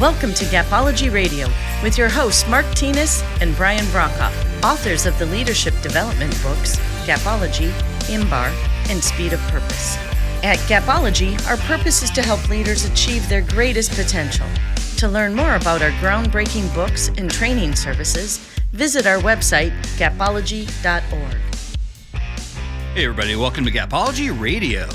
Welcome to Gapology Radio with your hosts Mark Tinas and Brian Brokoff, authors of the leadership development books Gapology, Imbar, and Speed of Purpose. At Gapology, our purpose is to help leaders achieve their greatest potential. To learn more about our groundbreaking books and training services, visit our website, gapology.org. Hey everybody, welcome to Gapology Radio.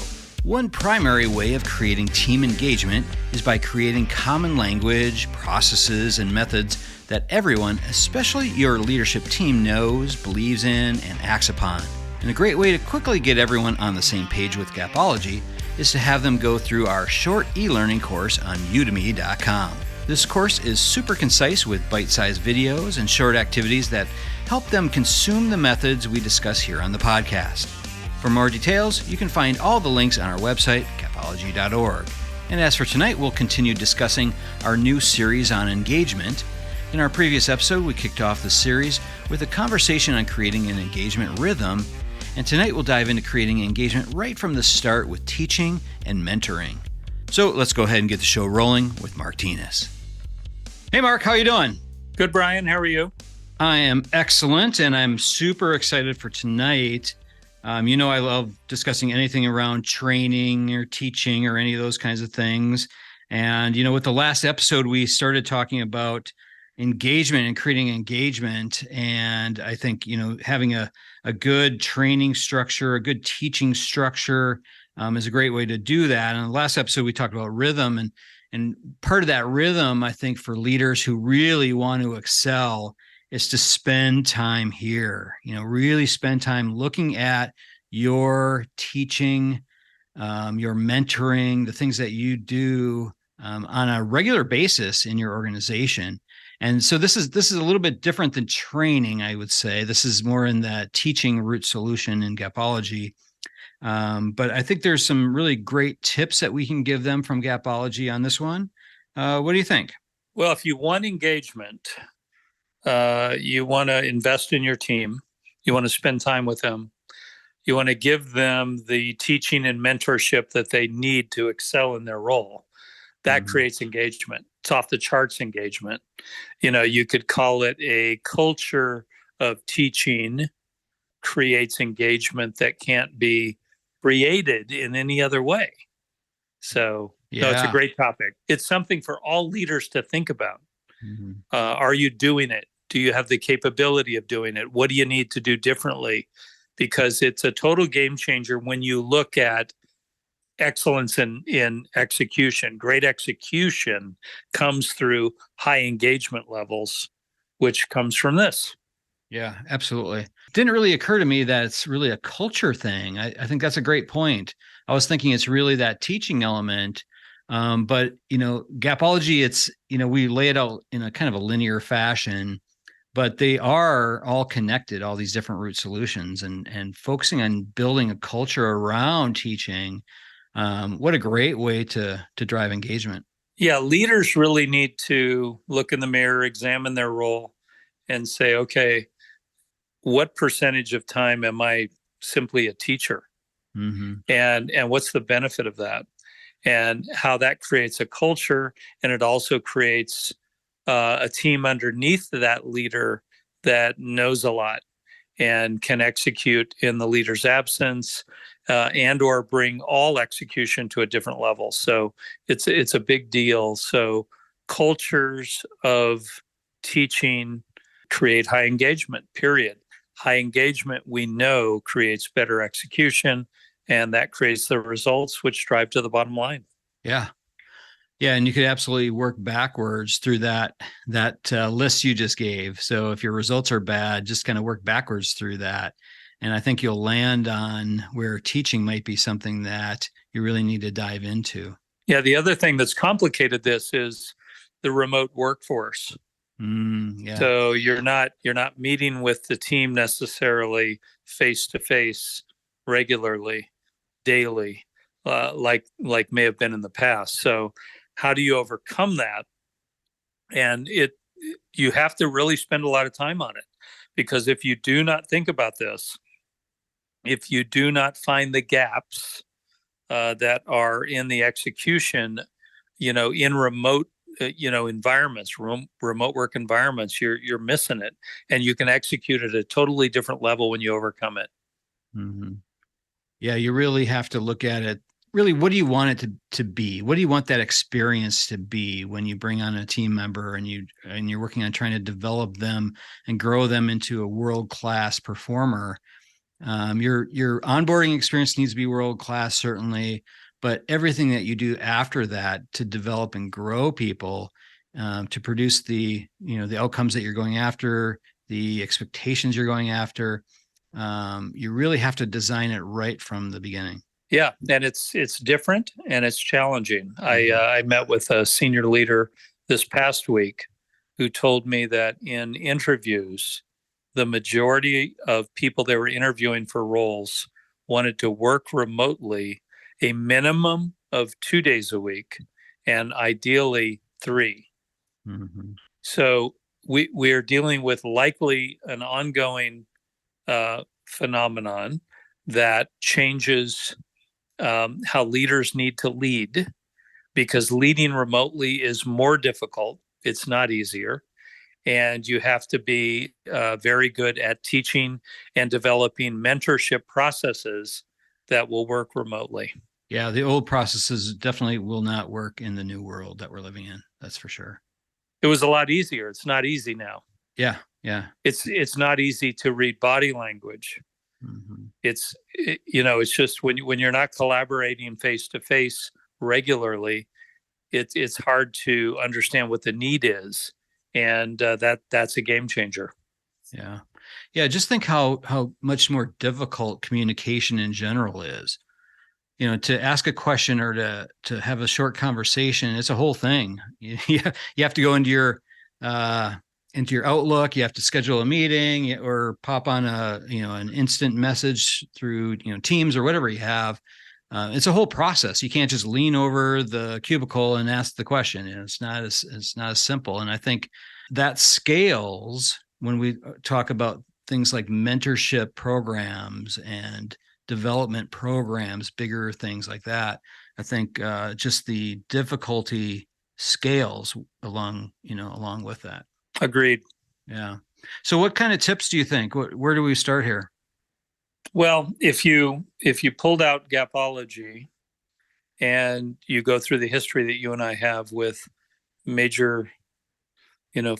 One primary way of creating team engagement is by creating common language, processes, and methods that everyone, especially your leadership team, knows, believes in, and acts upon. And a great way to quickly get everyone on the same page with Gapology is to have them go through our short e-learning course on udemy.com. This course is super concise with bite-sized videos and short activities that help them consume the methods we discuss here on the podcast. For more details, you can find all the links on our website, gapology.org. And as for tonight, we'll continue discussing our new series on engagement. In our previous episode, we kicked off the series with a conversation on creating an engagement rhythm, and tonight we'll dive into creating engagement right from the start with teaching and mentoring. So let's go ahead and get the show rolling with Mark Tinas. Hey Mark, how you doing? Good, Brian. How are you? I am excellent, and I'm super excited for tonight. I love discussing anything around training or teaching or any of those kinds of things. And, with the last episode, we started talking about engagement and creating engagement. And I think, having a good training structure, a good teaching structure is a great way to do that. And the last episode, we talked about rhythm. And part of that rhythm, I think, for leaders who really want to excel is to spend time here, really spend time looking at your teaching, your mentoring, the things that you do on a regular basis in your organization. And so this is a little bit different than training, I would say. This is more in the teaching root solution in Gapology. But I think there's some really great tips that we can give them from Gapology on this one. What do you think? Well, if you want engagement, you want to invest in your team. You want to spend time with them. You want to give them the teaching and mentorship that they need to excel in their role. That creates engagement. It's off the charts engagement. You could call it a culture of teaching creates engagement that can't be created in any other way. So it's a great topic. It's something for all leaders to think about. Are you doing it? Do you have the capability of doing it? What do you need to do differently? Because it's a total game changer when you look at excellence in execution. Great execution comes through high engagement levels, which comes from this. Yeah, absolutely. It didn't really occur to me that it's really a culture thing. I think that's a great point. I was thinking it's really that teaching element. But, Gapology, it's, we lay it out in a kind of a linear fashion, but they are all connected, all these different root solutions, and focusing on building a culture around teaching. What a great way to drive engagement. Yeah, leaders really need to look in the mirror, examine their role, and say, okay, what percentage of time am I simply a teacher? And what's the benefit of that? And how that creates a culture, and it also creates a team underneath that leader that knows a lot and can execute in the leader's absence, and or bring all execution to a different level. So it's a big deal. So cultures of teaching create high engagement, period. High engagement, we know, creates better execution, and that creates the results which drive to the bottom line. Yeah. Yeah. And you could absolutely work backwards through that list you just gave. So if your results are bad, just kind of work backwards through that. And I think you'll land on where teaching might be something that you really need to dive into. Yeah. The other thing that's complicated this is the remote workforce. So you're not meeting with the team necessarily face to face regularly, daily, like may have been in the past. So how do you overcome that? And you have to really spend a lot of time on it, because if you do not think about this, if you do not find the gaps that are in the execution, in remote environments, remote work environments, you're missing it, and you can execute at a totally different level when you overcome it. Mm-hmm. Yeah, you really have to look at it. Really, what do you want it to be? What do you want that experience to be when you bring on a team member and you're working on trying to develop them and grow them into a world-class performer? Your onboarding experience needs to be world-class, certainly, but everything that you do after that to develop and grow people, to produce the outcomes that you're going after, the expectations you're going after, you really have to design it right from the beginning. Yeah, and it's different and it's challenging. I met with a senior leader this past week who told me that in interviews, the majority of people they were interviewing for roles wanted to work remotely a minimum of 2 days a week and ideally 3. Mm-hmm. So we are dealing with likely an ongoing phenomenon that changes how leaders need to lead, because leading remotely is more difficult. It's not easier. And you have to be very good at teaching and developing mentorship processes that will work remotely. Yeah, the old processes definitely will not work in the new world that we're living in. That's for sure. It was a lot easier. It's not easy now. Yeah. It's not easy to read body language. Mm-hmm. It's just when you're not collaborating face to face regularly, it's hard to understand what the need is, and that's a game changer. Yeah. Just think how much more difficult communication in general is. To ask a question or to have a short conversation, it's a whole thing. You have to go into your Outlook. You have to schedule a meeting or pop on an instant message through Teams or whatever you have. It's a whole process. You can't just lean over the cubicle and ask the question. It's not as simple. And I think that scales when we talk about things like mentorship programs and development programs, bigger things like that. I think just the difficulty scales along with that. Agreed. Yeah. So what kind of tips do you think? Where do we start here? Well, if you pulled out Gapology and you go through the history that you and I have with major,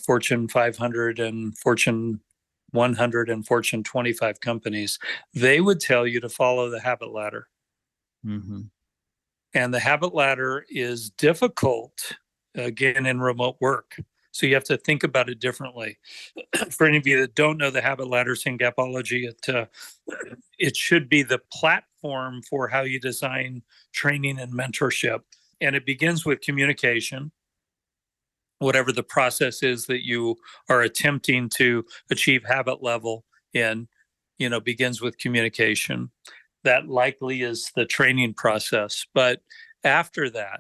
Fortune 500 and Fortune 100 and Fortune 25 companies, they would tell you to follow the habit ladder. Mm-hmm. And the habit ladder is difficult, again, in remote work. So you have to think about it differently. For any of you that don't know the habit ladders in Gapology, it should be the platform for how you design training and mentorship. And it begins with communication. Whatever the process is that you are attempting to achieve habit level in, begins with communication. That likely is the training process. But after that,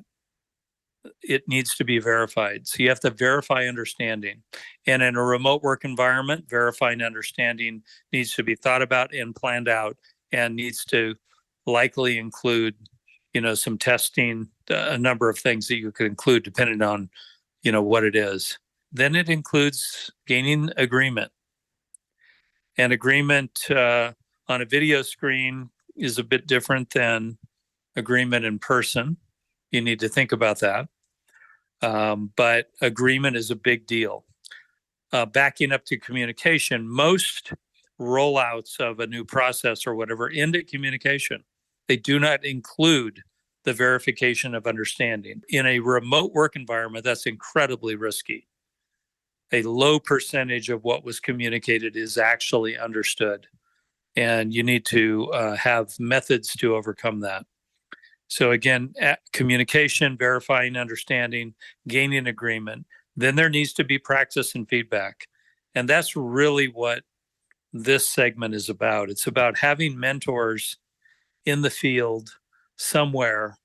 it needs to be verified. So you have to verify understanding. And in a remote work environment, verifying understanding needs to be thought about and planned out, and needs to likely include, some testing, a number of things that you could include depending on, what it is. Then it includes gaining agreement. And agreement on a video screen is a bit different than agreement in person. You need to think about that. But agreement is a big deal. Backing up to communication, most rollouts of a new process or whatever end at communication. They do not include the verification of understanding. In a remote work environment, that's incredibly risky. A low percentage of what was communicated is actually understood. And you need to have methods to overcome that. So again, communication, verifying understanding, gaining agreement. Then there needs to be practice and feedback. And that's really what this segment is about. It's about having mentors in the field somewhere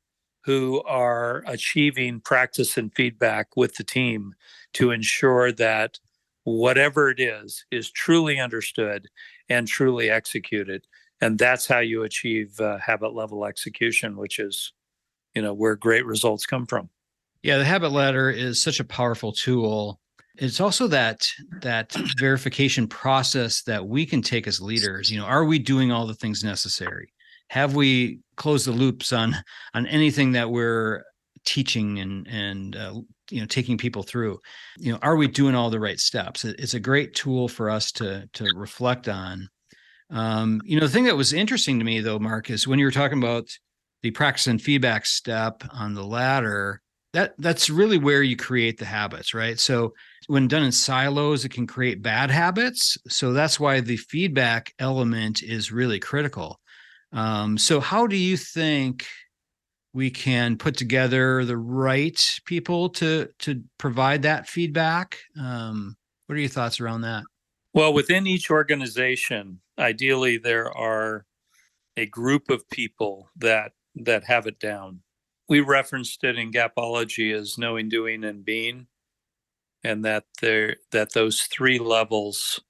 who are achieving practice and feedback with the team to ensure that whatever it is truly understood and truly executed. And that's how you achieve habit level execution, which is, where great results come from. Yeah, the habit ladder is such a powerful tool. It's also that verification process that we can take as leaders. Are we doing all the things necessary? Have we closed the loops on anything that we're teaching and taking people through? Are we doing all the right steps? It's a great tool for us to reflect on. The thing that was interesting to me though, Mark, is when you were talking about the practice and feedback step on the ladder, that's really where you create the habits, right? So when done in silos, it can create bad habits. So that's why the feedback element is really critical. So how do you think we can put together the right people to provide that feedback? What are your thoughts around that? Well, within each organization, ideally there are a group of people that have it down. We referenced it in Gapology as knowing, doing, and being, and that those three levels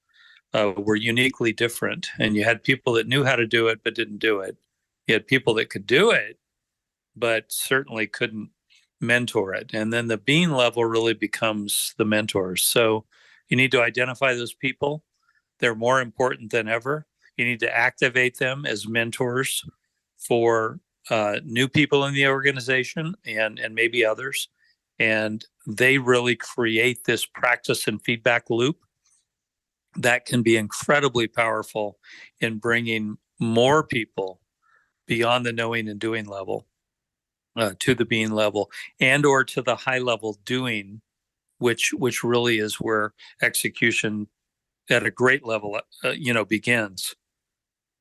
were uniquely different. And you had people that knew how to do it but didn't do it. You had people that could do it but certainly couldn't mentor it. And then the being level really becomes the mentors. So you need to identify those people. They're more important than ever. You need to activate them as mentors for new people in the organization and maybe others. And they really create this practice and feedback loop that can be incredibly powerful in bringing more people beyond the knowing and doing level to the being level, and or to the high level doing, which really is where execution at a great level begins.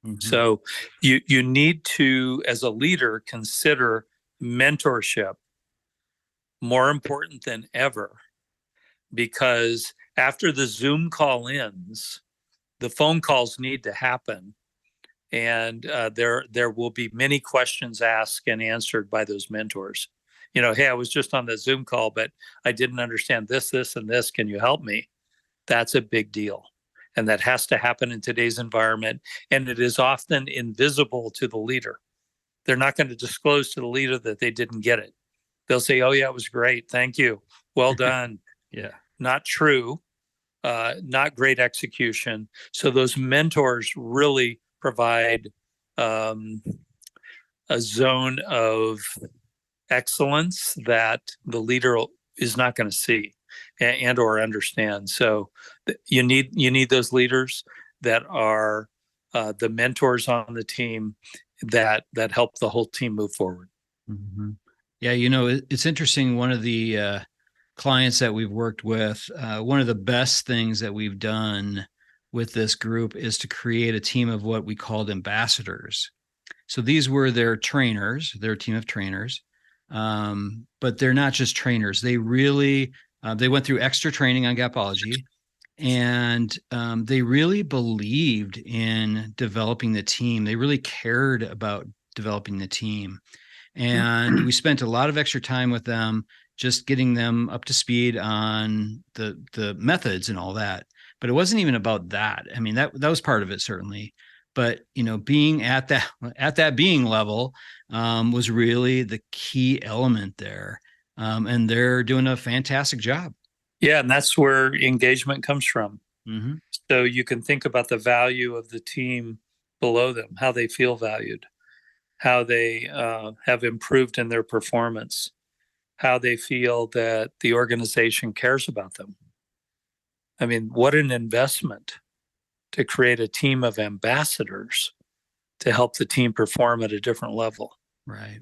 Mm-hmm. So you need to, as a leader, consider mentorship more important than ever, because after the Zoom call ends, the phone calls need to happen, and there will be many questions asked and answered by those mentors. Hey, I was just on the Zoom call, but I didn't understand this, and this. Can you help me? That's a big deal. And that has to happen in today's environment. And it is often invisible to the leader. They're not going to disclose to the leader that they didn't get it. They'll say, oh, yeah, it was great. Thank you. Well done. Yeah. Not true. Not great execution. So those mentors really provide a zone of excellence that the leader is not going to see and or understand. So you need those leaders that are the mentors on the team that help the whole team move forward. Mm-hmm. Yeah, it's interesting. One of the clients that we've worked with, one of the best things that we've done with this group is to create a team of what we called ambassadors. So these were their trainers, their team of trainers, but they're not just trainers. They really they went through extra training on Gapology, and they really believed in developing the team. They really cared about developing the team. And we spent a lot of extra time with them, just getting them up to speed on the methods and all that. But it wasn't even about that. I mean, that was part of it, certainly. But, being at that being level was really the key element there. And they're doing a fantastic job. Yeah, and that's where engagement comes from. Mm-hmm. So you can think about the value of the team below them, how they feel valued, how they have improved in their performance, how they feel that the organization cares about them. I mean, what an investment to create a team of ambassadors to help the team perform at a different level. Right.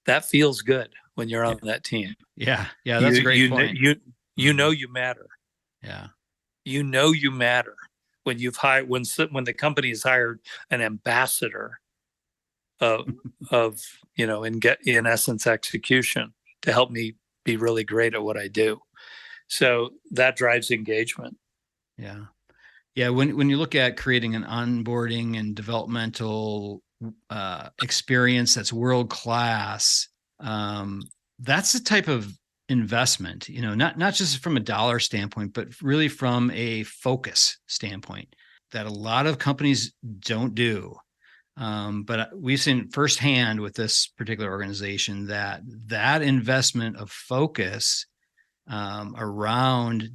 That feels good when you're on that team. Yeah, that's a great point. You matter. Yeah. You matter when you've hired when the company has hired an ambassador of in essence execution to help me be really great at what I do. So that drives engagement. Yeah. Yeah. When you look at creating an onboarding and developmental experience that's world-class, that's the type of investment, not just from a dollar standpoint, but really from a focus standpoint that a lot of companies don't do. But we've seen firsthand with this particular organization that investment of focus around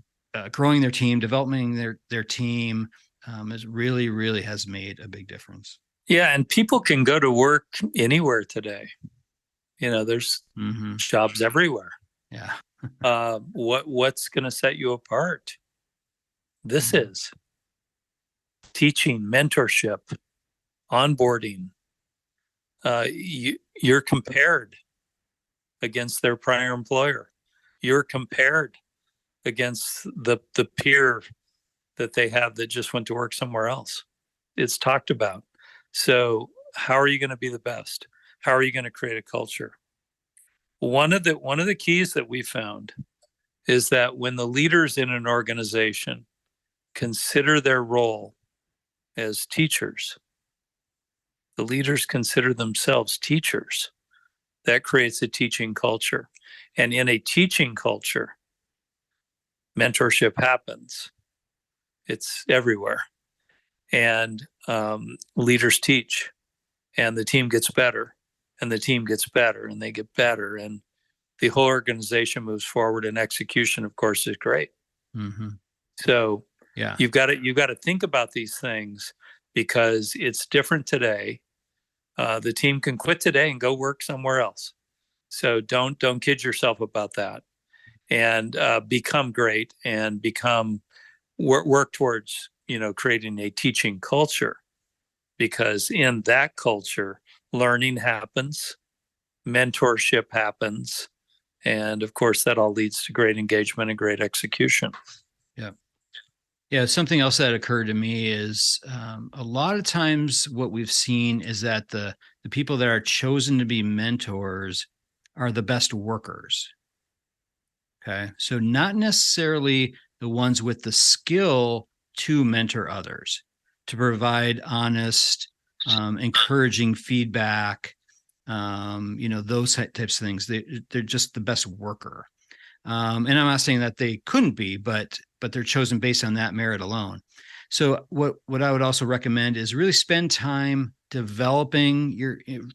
growing their team, developing their team, is really has made a big difference. Yeah, and people can go to work anywhere today. There's jobs everywhere. Yeah. What's going to set you apart? This is teaching, mentorship, onboarding. You're compared against their prior employer. You're compared against the peer that they have that just went to work somewhere else. It's talked about. So how are you going to be the best? How are you going to create a culture? One of the keys that we found is that when the leaders in an organization consider their role as teachers, the leaders consider themselves teachers. That creates a teaching culture. And in a teaching culture, mentorship happens. It's everywhere. And leaders teach, and the team gets better, and the team gets better, and they get better, and the whole organization moves forward, and execution, of course, is great. So yeah, you've got to think about these things, because it's different today. The team can quit today and go work somewhere else. So don't kid yourself about that, and become great, and work towards creating a teaching culture, because in that culture, learning happens, mentorship happens, and of course that all leads to great engagement and great execution. Yeah, something else that occurred to me is a lot of times what we've seen is that the people that are chosen to be mentors are the best workers. Okay, so not necessarily the ones with the skill to mentor others, to provide honest, encouraging feedback, those types of things. They're just the best worker. And I'm not saying that they couldn't be, but they're chosen based on that merit alone. So what I would also recommend is really spend time developing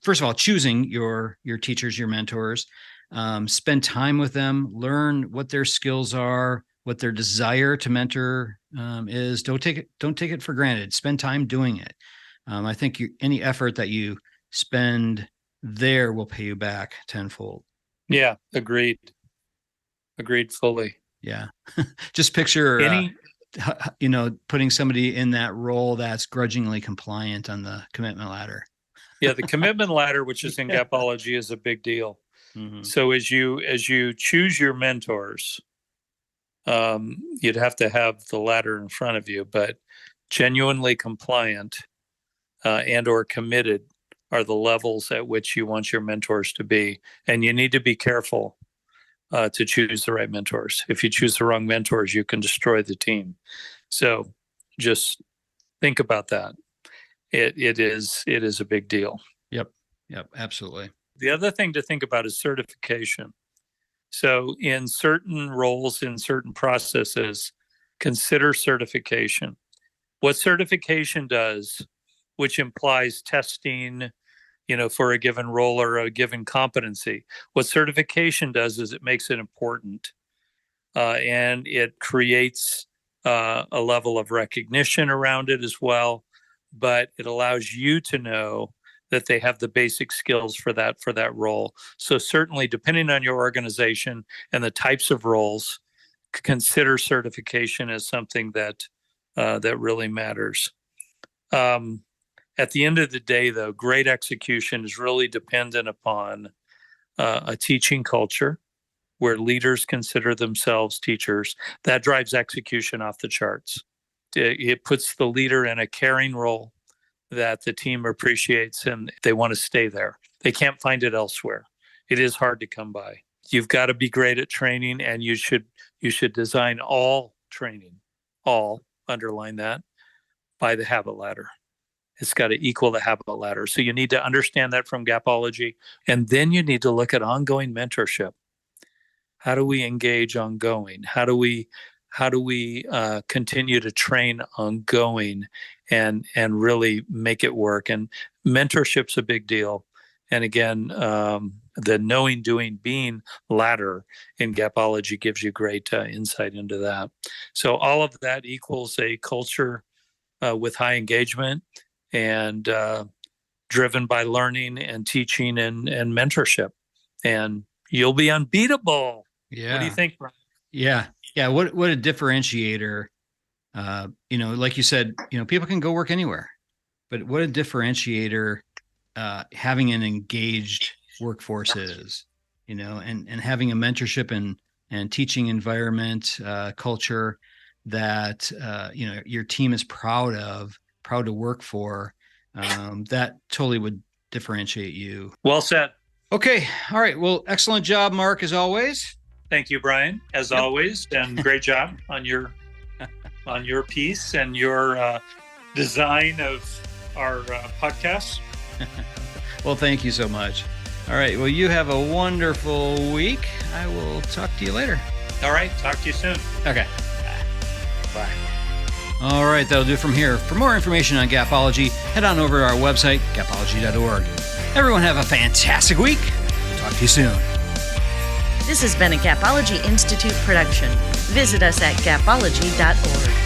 first of all, choosing your teachers, your mentors, spend time with them, learn what their skills are, what their desire to mentor is. Don't take it for granted. Spend time doing it. I think any effort that you spend there will pay you back tenfold. Yeah, agreed fully. Yeah. Just picture putting somebody in that role that's grudgingly compliant on the commitment ladder. Yeah, the commitment ladder, which is in Gapology, is a big deal. So as you choose your mentors, you'd have to have the ladder in front of you, but genuinely compliant and or committed are the levels at which you want your mentors to be. And you need to be careful to choose the right mentors. If you choose the wrong mentors, you can destroy the team. So just think about that. It is a big deal. Yep, absolutely. The other thing to think about is certification. So in certain roles, in certain processes, consider certification. What certification does, which implies testing, for a given role or a given competency. What certification does is it makes it important, and it creates a level of recognition around it as well, but it allows you to know that they have the basic skills for that role. So certainly, depending on your organization and the types of roles, consider certification as something that really matters. At the end of the day, though, great execution is really dependent upon a teaching culture where leaders consider themselves teachers. That drives execution off the charts. It puts the leader in a caring role that the team appreciates, and they want to stay there. They can't find it elsewhere. It is hard to come by. You've got to be great at training, and you should design all training, underline that, by the habit ladder. It's got to equal the habit ladder. So you need to understand that from Gapology. And then you need to look at ongoing mentorship. How do we engage ongoing? How do we how do we continue to train ongoing and really make it work? And mentorship's a big deal. And again, the knowing, doing, being ladder in Gapology gives you great insight into that. So all of that equals a culture with high engagement and driven by learning and teaching and mentorship. And you'll be unbeatable. Yeah. What do you think, Brian? Yeah. Yeah. What a differentiator. Like you said, people can go work anywhere, but what a differentiator having an engaged workforce is, and having a mentorship and teaching environment, culture that, your team is proud to work for. That totally would differentiate you. Well said. Okay. All right. Well, excellent job, Mark, as always. Thank you, Brian, as always, and great job on your piece and your design of our podcast. Well, thank you so much. All right. Well, you have a wonderful week. I will talk to you later. All right. Talk to you soon. Okay. Bye. All right. That'll do it from here. For more information on Gapology, head on over to our website, gapology.org. Everyone have a fantastic week. Talk to you soon. This has been a Gapology Institute production. Visit us at gapology.org.